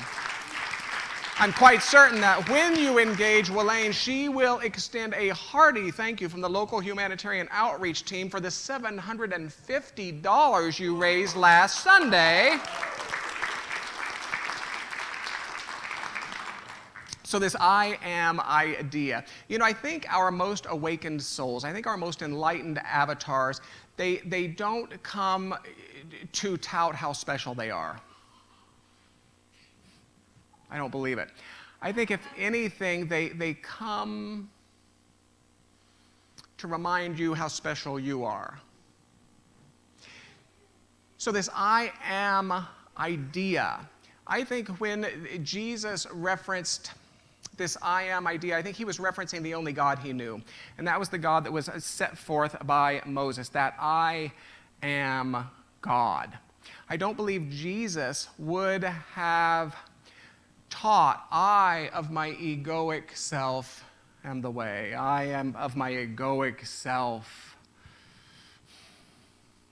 I'm quite certain that when you engage Welaine, she will extend a hearty thank you from the local humanitarian outreach team for the $750 you raised last Sunday. So this I am idea. You know, I think our most awakened souls, I think our most enlightened avatars, they don't come to tout how special they are. I don't believe it. I think if anything, they come to remind you how special you are. So this I am idea, I think when Jesus referenced this I am idea, I think he was referencing the only God he knew. And that was the God that was set forth by Moses, that I am God. I don't believe Jesus would have taught, I of my egoic self am the way. I am of my egoic self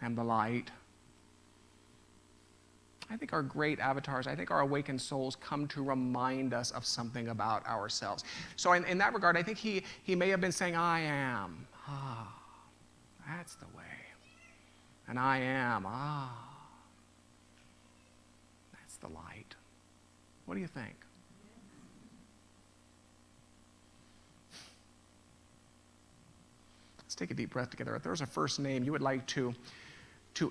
am the light. I think our great avatars, I think our awakened souls come to remind us of something about ourselves. So in that regard, I think he may have been saying, I am. Ah, that's the way. And I am. Ah, that's the light. What do you think? Let's take a deep breath together. If there's a first name you would like to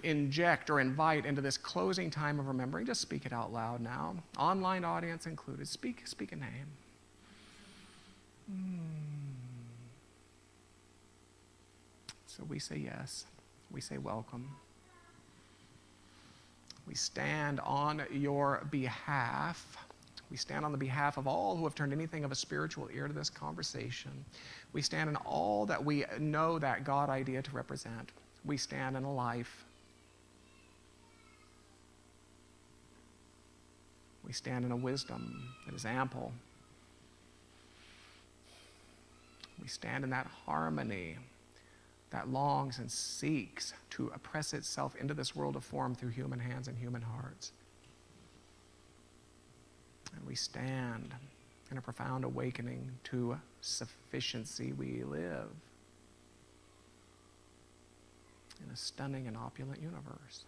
inject or invite into this closing time of remembering, just speak it out loud now. Online audience included. Speak a name. So we say yes. We say welcome. We stand on your behalf. We stand on the behalf of all who have turned anything of a spiritual ear to this conversation. We stand in all that we know that God idea to represent. We stand in a life. We stand in a wisdom that is ample. We stand in that harmony that longs and seeks to press itself into this world of form through human hands and human hearts. And we stand in a profound awakening to sufficiency. We live in a stunning and opulent universe.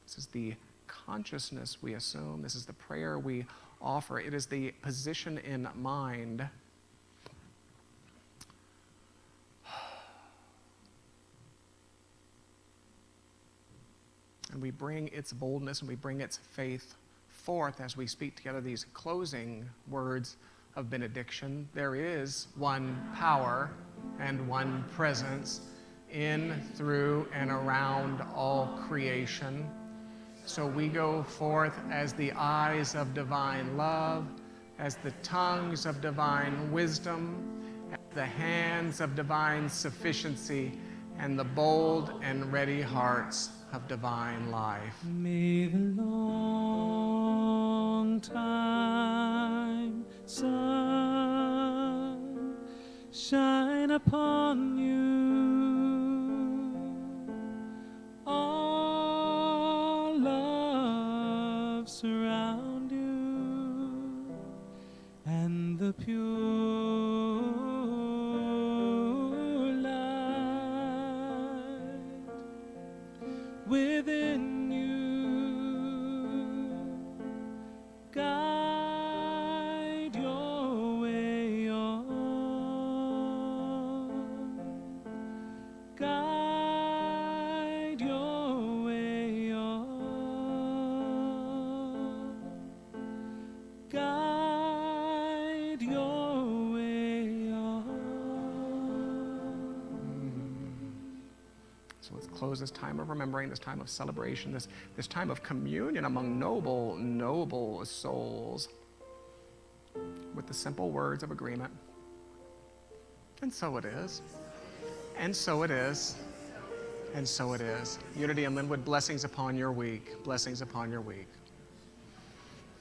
This is the consciousness we assume. This is the prayer we offer. It is the position in mind and we bring its boldness and we bring its faith forth as we speak together these closing words of benediction. There is one power and one presence in, through, and around all creation. So we go forth as the eyes of divine love, as the tongues of divine wisdom, as the hands of divine sufficiency, and the bold and ready hearts of divine life. May the long time sun shine upon you, all love surround you, and the pure light within you guide your way on, guide your way on, guide your way on. So let's close this time of remembering, this time of celebration, this time of communion among noble, noble souls with the simple words of agreement. And so it is. And so it is. And so it is. Unity and Lynnwood, blessings upon your week. Blessings upon your week.